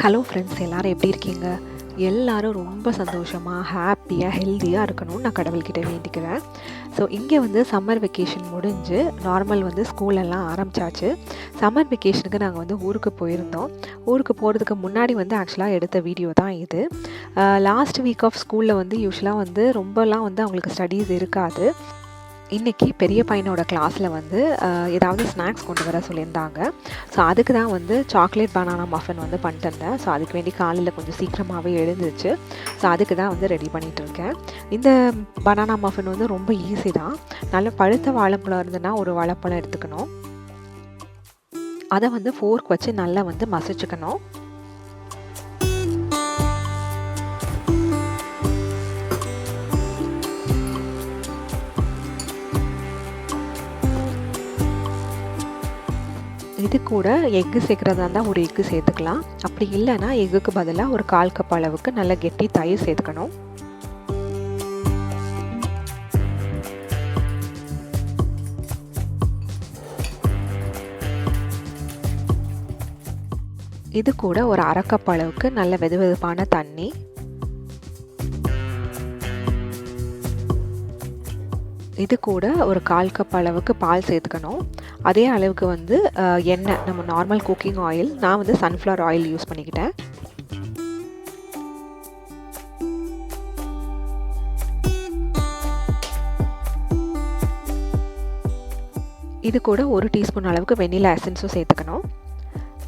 Hello friends, எல்லாரும் எப்படி இருக்கீங்க? எல்லாரும் ரொம்ப சந்தோஷமாக, ஹாப்பியாக, ஹெல்த்தியாக இருக்கணும்னு நான் கடவுள்கிட்ட வேண்டிக்கிறேன். ஸோ இங்கே வந்து சம்மர் வெக்கேஷன் முடிஞ்சு நார்மல் வந்து ஸ்கூலெல்லாம் ஆரம்பித்தாச்சு. சம்மர் வெக்கேஷனுக்கு நாங்கள் வந்து ஊருக்கு போயிருந்தோம். ஊருக்கு போகிறதுக்கு முன்னாடி வந்து ஆக்சுவலாக எடுத்த வீடியோ தான் இது. லாஸ்ட் வீக் ஆஃப் ஸ்கூலில் வந்து யூஸ்வலாக வந்து ரொம்பலாம் வந்து அவங்களுக்கு ஸ்டடீஸ் இருக்காது. இன்றைக்கி பெரிய பையனோட கிளாஸில் வந்து ஏதாவது ஸ்நாக்ஸ் கொண்டு வர சொல்லியிருந்தாங்க. ஸோ அதுக்கு தான் வந்து சாக்லேட் பனானா மஃபின் வந்து பண்ணிட்டு இருந்தேன். ஸோ அதுக்கு வேண்டி காலையில் கொஞ்சம் சீக்கிரமாகவே எழுந்துச்சு. ஸோ அதுக்கு தான் வந்து ரெடி பண்ணிகிட்டு இருக்கேன். இந்த பனானா மஃபின் வந்து ரொம்ப ஈஸி தான். நல்ல பழுத்த வாழைப்பழம் இருந்ததுன்னா ஒரு வாழைப்பழம் எடுத்துக்கணும். அதை வந்து ஃபோர்க் வச்சு நல்லா வந்து மசிச்சுக்கணும். இது கூட எக்கு சேர்க்குறதா இருந்தால் ஒரு எக்கு சேர்த்துக்கலாம். அப்படி இல்லைன்னா எக்குக்கு பதிலாக ஒரு 1/4 கப் அளவுக்கு நல்ல கெட்டி தயிர் சேர்த்துக்கணும். இது கூட ஒரு 1/2 கப் அளவுக்கு நல்ல வெதுவெதுப்பான தண்ணி, இது கூட ஒரு 1/4 கப் அளவுக்கு பால் சேர்த்துக்கணும். அதே அளவுக்கு வந்து எண்ணெய், நம்ம நார்மல் குக்கிங் ஆயில், நான் வந்து சன்ஃப்ளவர் ஆயில் யூஸ் பண்ணிக்கிட்டேன். இது கூட 1 டீஸ்பூன் அளவுக்கு வெண்ணிலா எசன்ஸும் சேர்த்துக்கணும்.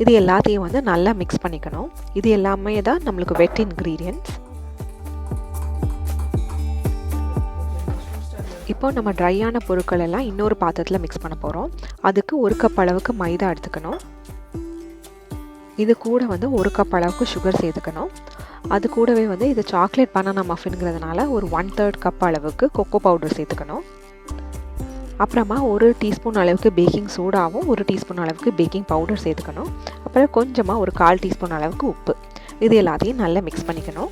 இது எல்லாத்தையும் வந்து நல்லா மிக்ஸ் பண்ணிக்கணும். இது எல்லாமே தான் நம்மளுக்கு வெட் இன்க்ரீடியன்ட்ஸ். இப்போ நம்ம ட்ரையான பொருட்கள் எல்லாம் இன்னொரு பாத்திரத்தில் மிக்ஸ் பண்ண போகிறோம். அதுக்கு 1 கப் அளவுக்கு மைதா எடுத்துக்கணும். இது கூட வந்து 1 கப் அளவுக்கு சுகர் சேர்த்துக்கணும். அது கூடவே வந்து இது சாக்லேட் பனானா மஃபின்ங்கிறதுனால ஒரு 1/3 கப் அளவுக்கு கொக்கோ பவுடர் சேர்த்துக்கணும். அப்புறமா 1 டீஸ்பூன் அளவுக்கு பேக்கிங் சோடாவும் 1 டீஸ்பூன் அளவுக்கு பேக்கிங் பவுடர் சேர்த்துக்கணும். அப்புறம் கொஞ்சமாக ஒரு 1/4 டீஸ்பூன் அளவுக்கு உப்பு. இது எல்லாத்தையும் நல்லா மிக்ஸ் பண்ணிக்கணும்.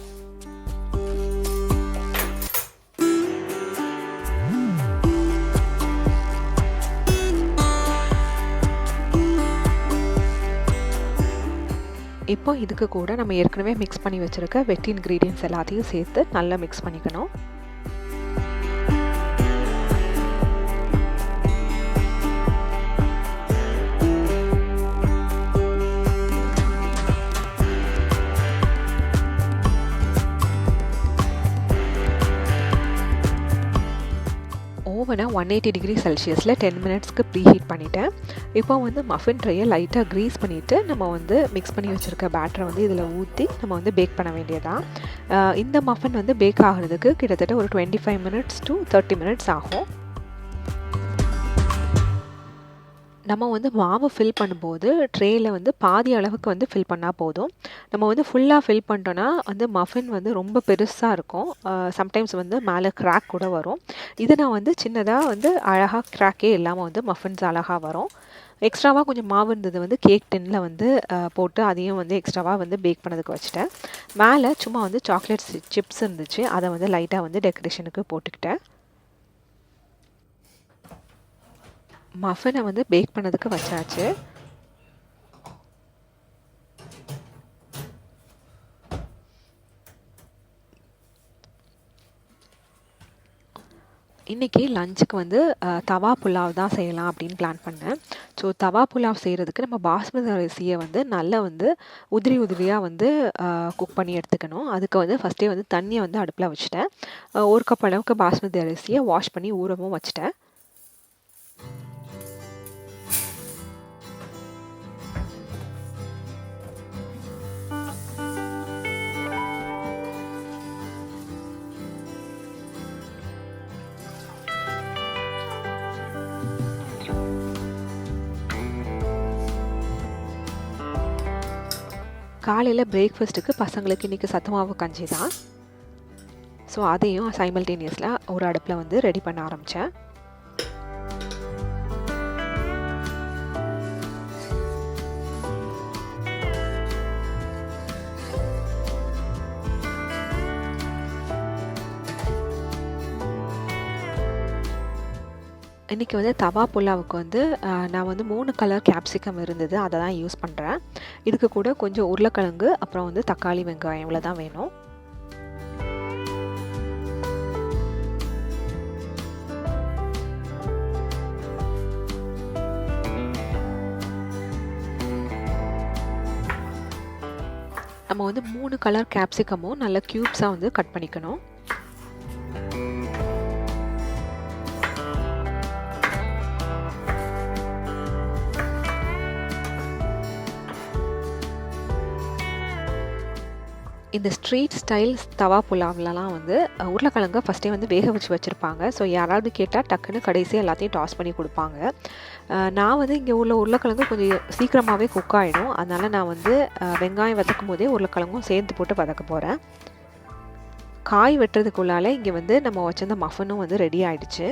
இப்போ இதுக்கு கூட நம்ம ஏற்கனவே மிக்ஸ் பண்ணி வச்சுருக்க வெட் இன்க்ரீடியன்ட்ஸ் எல்லாத்தையும் சேர்த்து நல்லா மிக்ஸ் பண்ணிக்கணும். ஓவனை 180 டிகிரி செல்சியஸில் 10 மினிட்ஸ்க்கு ப்ரீ ஹீட் பண்ணிவிட்டேன். இப்போ வந்து மஃபின் ட்ரையை லைட்டாக க்ரீஸ் பண்ணிவிட்டு நம்ம வந்து மிக்ஸ் பண்ணி வச்சுருக்க பேட்டரை வந்து இதில் ஊற்றி நம்ம வந்து பேக் பண்ண வேண்டியதான். இந்த மஃபின் வந்து பேக் ஆகிறதுக்கு கிட்டத்தட்ட ஒரு 25 மினிட்ஸ் to 30 மினிட்ஸ் ஆகும். நம்ம வந்து மாவு ஃபில் பண்ணும்போது ட்ரேயில் வந்து பாதி அளவுக்கு வந்து ஃபில் பண்ணால் போதும். நம்ம வந்து ஃபுல்லாக ஃபில் பண்ணிட்டோன்னா வந்து மஃபின் வந்து ரொம்ப பெருசாக இருக்கும். சம்டைம்ஸ் வந்து மேலே கிராக் கூட வரும். இது நான் வந்து சின்னதாக வந்து அழகாக கிராக்கே இல்லாமல் வந்து மஃபின்ஸ் அழகாக வரும். எக்ஸ்ட்ராவாக கொஞ்சம் மாவு இருந்தது வந்து கேக் டின்னில் வந்து போட்டு அதையும் வந்து எக்ஸ்ட்ராவாக வந்து பேக் பண்ணதுக்கு வச்சுட்டேன். மேலே சும்மா வந்து சாக்லேட் சிப்ஸ் இருந்துச்சு, அதை வந்து லைட்டாக வந்து டெக்கரேஷனுக்கு போட்டுக்கிட்டேன். மஃபினை வந்து பேக் பண்ணதுக்கு வச்சாச்சு. இன்றைக்கி லஞ்சுக்கு வந்து தவா புலாவ் தான் செய்யலாம் அப்படின்னு பிளான் பண்ணேன். ஸோ தவா புலாவ் செய்கிறதுக்கு நம்ம பாஸ்மதி அரிசியை வந்து நல்லா வந்து உதிரியாக வந்து குக் பண்ணி எடுத்துக்கணும். அதுக்கு வந்து ஃபஸ்ட்டே வந்து தண்ணியை வந்து அடுப்பில் வச்சுட்டேன். 1 கப் அளவுக்கு பாஸ்மதி அரிசியை வாஷ் பண்ணி ஊறவும் வச்சுட்டேன். காலையில் பிரேக்ஃபாஸ்ட்டுக்கு பசங்களுக்கு இன்றைக்கி சத்து மாவு கஞ்சி தான். ஸோ அதையும் சைமல்டேனியஸில் ஒரு அடுப்பில் வந்து ரெடி பண்ண ஆரம்பித்தேன். இன்றைக்கி வந்து தவா புலாவுக்கு வந்து நான் வந்து 3 கலர் கேப்சிகம் இருந்தது, அதை தான் யூஸ் பண்ணுறேன். இதுக்கு கூட கொஞ்சம் உருளைக்கிழங்கு, அப்புறம் வந்து தக்காளி, வெங்காயம் இவ்வளோ தான் வேணும். நம்ம வந்து 3 கலர் கேப்சிகமும் நல்ல க்யூப்ஸாக வந்து கட் பண்ணிக்கணும். இந்த ஸ்ட்ரீட் ஸ்டைல் தவா புலாவ்லலாம் வந்து உருளைக்கிழங்க ஃபஸ்ட்டே வந்து வேக வச்சு வச்சுருப்பாங்க. ஸோ யாராவது கேட்டால் டக்குன்னு கடைசியாக எல்லாத்தையும் டாஸ் பண்ணி கொடுப்பாங்க. நான் வந்து இங்கே உள்ள உருளைக்கிழங்கு கொஞ்சம் சீக்கிரமாகவே குக் ஆகிடும். அதனால் நான் வந்து வெங்காயம் வதக்கும் போதே உருளைக்கிழங்கும் சேர்த்து போட்டு வதக்க போகிறேன். காய் வெட்டுறதுக்குள்ளால இங்கே வந்து நம்ம வச்சிருந்த மஃபனும் வந்து ரெடி ஆகிடுச்சு.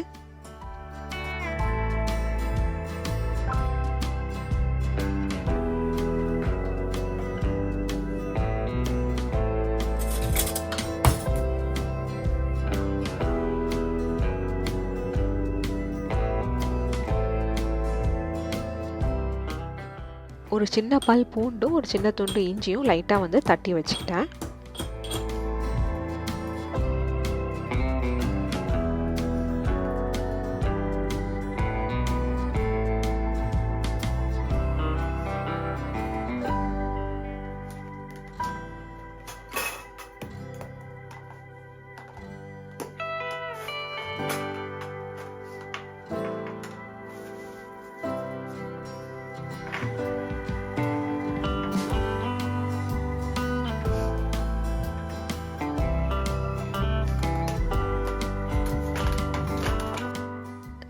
ஒரு சின்ன பல் பூண்டும் ஒரு சின்ன துண்டு இஞ்சியும் லைட்டாக வந்து தட்டி வச்சுக்கிட்டேன்.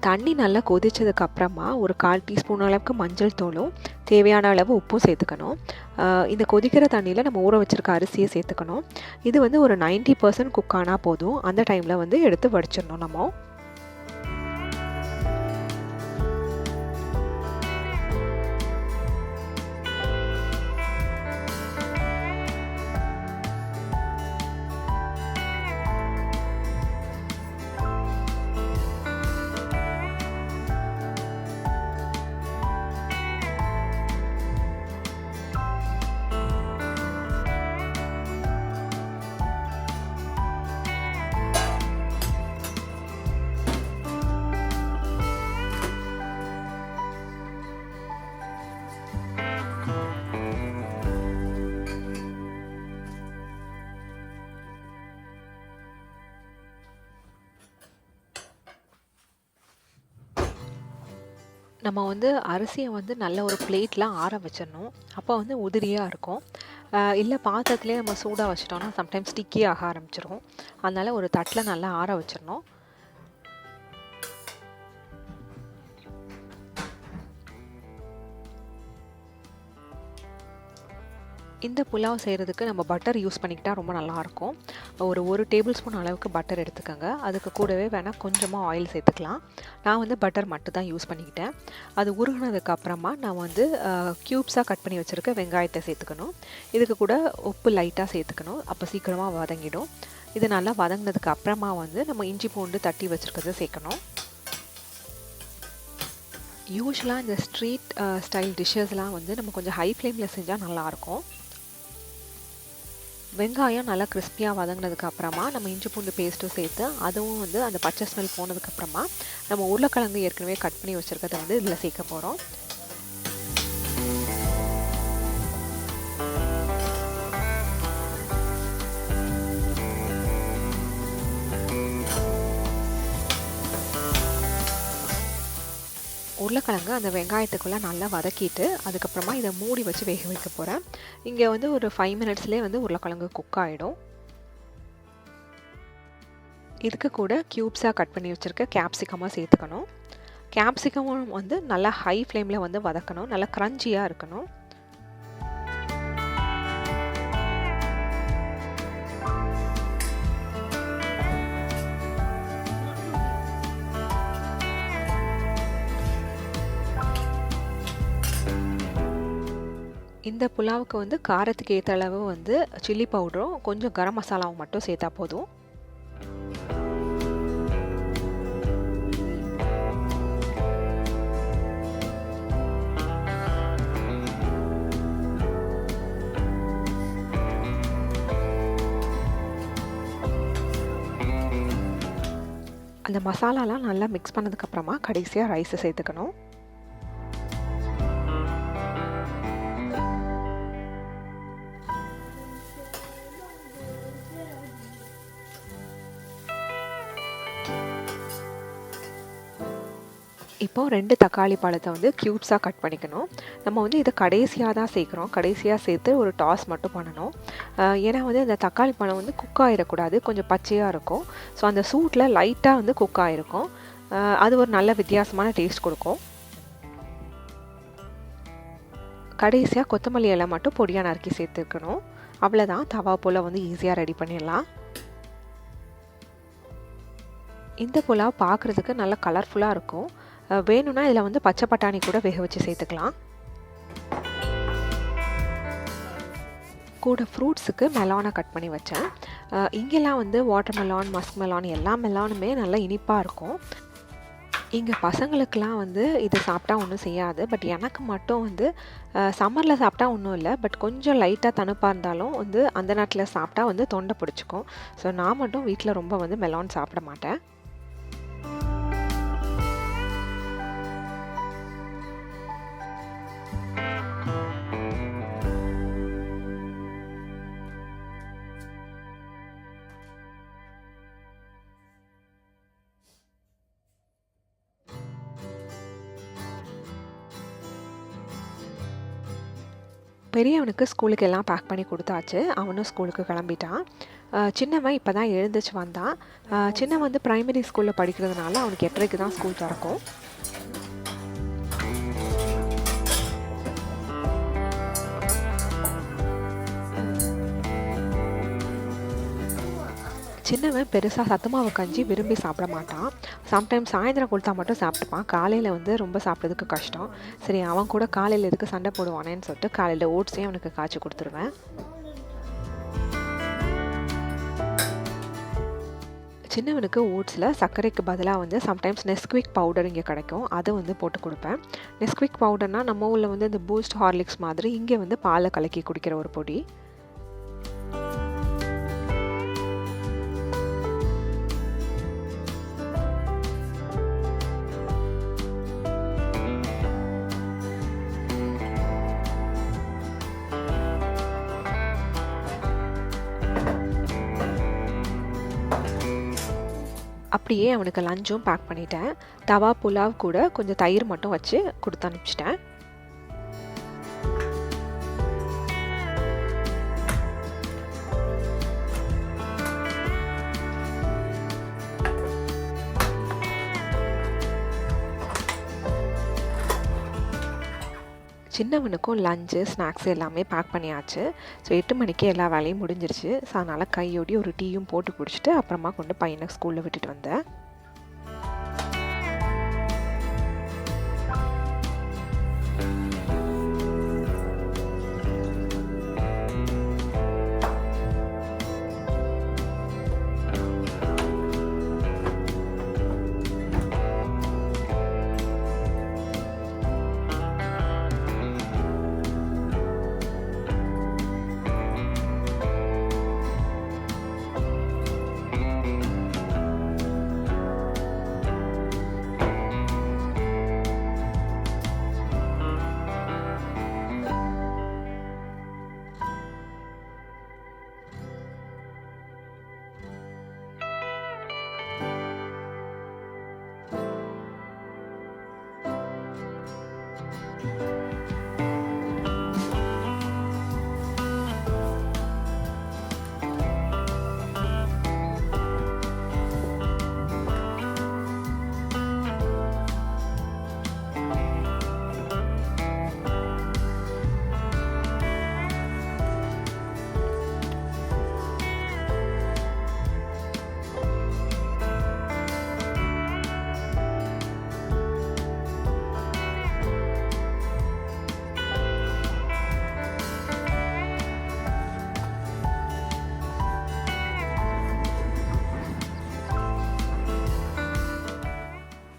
தண்ணி நல்லா கொதிச்சதுக்கு அப்புறமா ஒரு 1/4 டீஸ்பூன் அளவுக்கு மஞ்சள் தூளும் தேவையான அளவு உப்பும் சேர்த்துக்கணும். இந்த கொதிக்கிற தண்ணியில் நம்ம ஊற வச்சுருக்க அரிசியை சேர்த்துக்கணும். இது வந்து ஒரு 90% குக் ஆனால் போதும். அந்த டைமில் வந்து எடுத்து வடிச்சிடணும் நம்ம. நம்ம வந்து அரிசியை வந்து நல்ல ஒரு பிளேட்டில் ஆற வச்சிடணும். அப்போ வந்து உதிரியாக இருக்கும். இல்லை பாத்திரத்துலேயே நம்ம சூடாக வச்சிட்டோம்னா சம்டைம்ஸ் ஸ்டிக்கி ஆக ஆரம்பிச்சிடும். அதனால் ஒரு தட்டில் நல்லா ஆற வச்சிடணும். இந்த புலாவ் செய்கிறதுக்கு நம்ம பட்டர் யூஸ் பண்ணிக்கிட்டால் ரொம்ப நல்லாயிருக்கும். ஒரு டேபிள் ஸ்பூன் அளவுக்கு பட்டர் எடுத்துக்கோங்க. அதுக்கு கூடவே வேணால் கொஞ்சமாக ஆயில் சேர்த்துக்கலாம். நான் வந்து பட்டர் மட்டும் தான் யூஸ் பண்ணிக்கிட்டேன். அது உருகினதுக்கு அப்புறமா நான் வந்து க்யூப்ஸாக கட் பண்ணி வச்சுருக்க வெங்காயத்தை சேர்த்துக்கணும். இதுக்கு கூட உப்பு லைட்டாக சேர்த்துக்கணும். அப்போ சீக்கிரமாக வதங்கிடும். இது நல்லா வதங்கினதுக்கு அப்புறமா வந்து நம்ம இஞ்சி பூண்டு தட்டி வச்சுருக்கிறத சேர்க்கணும். யூஸ்வலாக இந்த ஸ்ட்ரீட் ஸ்டைல் டிஷ்ஷஸ்லாம் வந்து நம்ம கொஞ்சம் ஹை ஃப்ளேமில் செஞ்சால் நல்லாயிருக்கும். வெங்காயம் நல்லா கிறிஸ்பியாக வதங்கினதுக்கு அப்புறமா நம்ம இஞ்சி பூண்டு பேஸ்ட்டும் சேர்த்து அதுவும் வந்து அந்த பச்சை ஸ்மெல் போனதுக்கப்புறமா நம்ம உருளைக்கிழங்கு ஏற்கனவே கட் பண்ணி வச்சுருக்கிறத வந்து இதில் சேர்க்க போகிறோம். உருளைக்கிழங்கு அந்த வெங்காயத்துக்குள்ளே நல்லா வதக்கிட்டு அதுக்கப்புறமா இதை மூடி வச்சு வேக வைக்க போகிறேன். இங்கே வந்து ஒரு 5 மினிட்ஸ்லேயே வந்து உருளைக்கிழங்கு குக் ஆகிடும். இதுக்கு கூட க்யூப்ஸாக கட் பண்ணி வச்சுருக்க கேப்சிகமாக சேர்த்துக்கணும். கேப்சிகமும் வந்து நல்லா ஹை ஃப்ளேமில் வந்து வதக்கணும். நல்லா க்ரன்ச்சியாக இருக்கணும். இந்த புலாவுக்கு வந்து காரத்துக்கு ஏற்ற அளவு வந்து சில்லி பவுடரும் கொஞ்சம் கரம் மசாலாவும் மட்டும் சேர்த்தா போதும். இந்த மசாலாலாம் நல்லா மிக்ஸ் பண்ணதுக்கப்புறமா கடைசியாக ரைஸை சேர்த்துக்கணும். இப்போது 2 தக்காளி பழத்தை வந்து க்யூப்ஸாக கட் பண்ணிக்கணும். நம்ம வந்து இதை கடைசியாக தான் சேர்க்குறோம். கடைசியாக சேர்த்து ஒரு டாஸ் மட்டும் பண்ணணும். ஏன்னா வந்து இந்த தக்காளி பழம் வந்து குக் ஆகிடக்கூடாது, கொஞ்சம் பச்சையாக இருக்கும். ஸோ அந்த சூட்டில் லைட்டாக வந்து குக் ஆகிருக்கும். அது ஒரு நல்ல வித்தியாசமான டேஸ்ட் கொடுக்கும். கடைசியாக கொத்தமல்லி இலை மட்டும் பொடியாக நறுக்கி சேர்த்துக்கணும். அவ்வளோதான், தவா போல் வந்து ஈஸியாக ரெடி பண்ணிடலாம். இந்த புலாவ் பார்க்குறதுக்கு நல்லா கலர்ஃபுல்லாக இருக்கும். வேணும்னா இதில் வந்து பச்சை பட்டாணி கூட வேக வச்சு சேர்த்துக்கலாம். கூட ஃப்ரூட்ஸுக்கு மெலானை கட் பண்ணி வச்சேன். இங்கெல்லாம் வந்து வாட்டர் மெலான், மஸ்க் மெலான் எல்லா மெலானுமே நல்லா இனிப்பாக இருக்கும். இங்கே பசங்களுக்கெலாம் வந்து இது சாப்பிட்டா ஒன்றும் செய்யாது. பட் எனக்கு மட்டும் வந்து சம்மரில் சாப்பிட்டா ஒன்றும் இல்லை. பட் கொஞ்சம் லைட்டாக தணுப்பாக இருந்தாலும் வந்து அந்த நேரத்தில் சாப்பிட்டா வந்து தொண்டை பிடிச்சிக்கும். ஸோ நான் மட்டும் வீட்டில் ரொம்ப வந்து மெலான் சாப்பிட மாட்டேன். பெரியவனுக்கு ஸ்கூலுக்கு எல்லாம் பேக் பண்ணி கொடுத்தாச்சு. அவனும் ஸ்கூலுக்கு கிளம்பிட்டான். சின்னவன் இப்போ தான் எழுந்திரிச்சு வந்தான். சின்னவன் வந்து ப்ரைமரி ஸ்கூலில் படிக்கிறதுனால அவனுக்கு 8:30க்கு தான் ஸ்கூல் திறக்கும். சின்னவன் பெருசாக சத்துமாவு கஞ்சி விரும்பி சாப்பிட மாட்டான். சம்டைம்ஸ் சாயந்தரம் கொடுத்தா மட்டும் சாப்பிட்டுப்பான். காலையில் வந்து ரொம்ப சாப்பிட்றதுக்கு கஷ்டம். சரி, அவன் கூட காலையில் எதுக்கு சண்டை போடுவானேன்னு சொல்லிட்டு காலையில் ஓட்ஸையும் அவனுக்கு காய்ச்சி கொடுத்துருவேன். சின்னவனுக்கு ஓட்ஸில் சர்க்கரைக்கு பதிலாக வந்து சம்டைம்ஸ் நெஸ்குவிக் பவுடர் இங்கே கிடைக்கும். அதை வந்து போட்டு கொடுப்பேன். நெஸ்குவிக் பவுடர்னால் நம்ம ஊரில் வந்து இந்த பூஸ்ட், ஹார்லிக்ஸ் மாதிரி இங்கே வந்து பாலை கலக்கி குடிக்கிற ஒரு பொடி. அப்படியே அவனுக்கு லஞ்சும் பேக் பண்ணிட்டேன். தவா புலாவ் கூட கொஞ்சம் தயிர் மட்டும் வச்சு கொடுத்து அனுப்பிச்சிட்டேன். சின்னவனுக்கும் லஞ்சு, ஸ்நாக்ஸ் எல்லாமே பேக் பண்ணியாச்சு. ஸோ 8 மணிக்கு எல்லா வேலையும் முடிஞ்சிருச்சு. ஸோ அதனால் கையோடி ஒரு டீயும் போட்டு குடிச்சிட்டு அப்புறமா கொண்டு பையனை ஸ்கூலில் விட்டுட்டு வந்தேன்.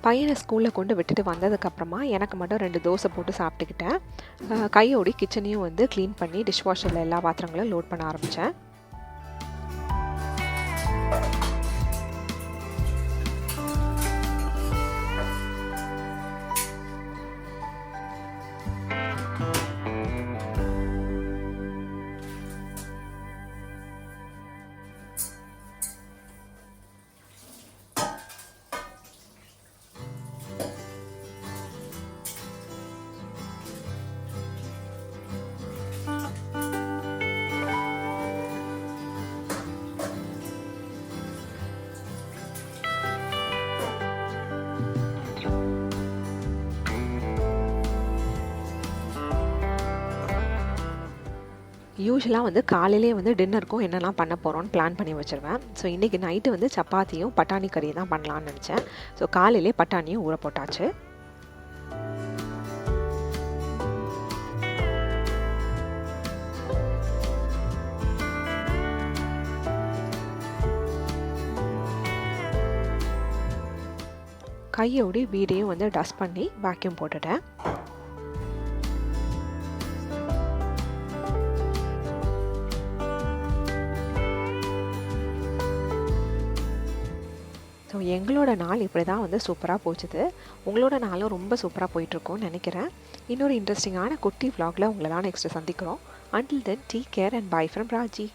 பையனை ஸ்கூலில் கொண்டு விட்டுட்டு வந்ததுக்கப்புறமா எனக்கு மட்டும் 2 தோசை போட்டு சாப்பிட்டுக்கிட்டேன். கையோடி கிச்சனையும் வந்து க்ளீன் பண்ணி டிஷ்வாஷரில் எல்லா பாத்திரங்களும் லோட் பண்ண ஆரம்பித்தேன். யூசுவலாக வந்து காலையிலே வந்து டின்னருக்கும் என்னெல்லாம் பண்ண போகிறோன்னு பிளான் பண்ணி வச்சுருவேன். ஸோ இன்றைக்கி நைட்டு வந்து சப்பாத்தியும் பட்டாணி கறியும் தான் பண்ணலான்னு நினச்சேன். ஸோ காலையிலே பட்டாணியும் ஊற போட்டாச்சு. கையோடி வீடையும் வந்து டஸ்ட் பண்ணி வேக்யூம் போட்டுட்டேன். ஸோ எங்களோட நாள் இப்படி தான் வந்து சூப்பராக போச்சுது. உங்களோட நாளும் ரொம்ப சூப்பராக போயிட்டுருக்கோன்னு நினைக்கிறேன். இன்னொரு இன்ட்ரெஸ்டிங்கான குட்டி vlogல உங்களெல்லாம் நெக்ஸ்ட்டு சந்திக்கிறோம். Until then, take care and bye from Raji.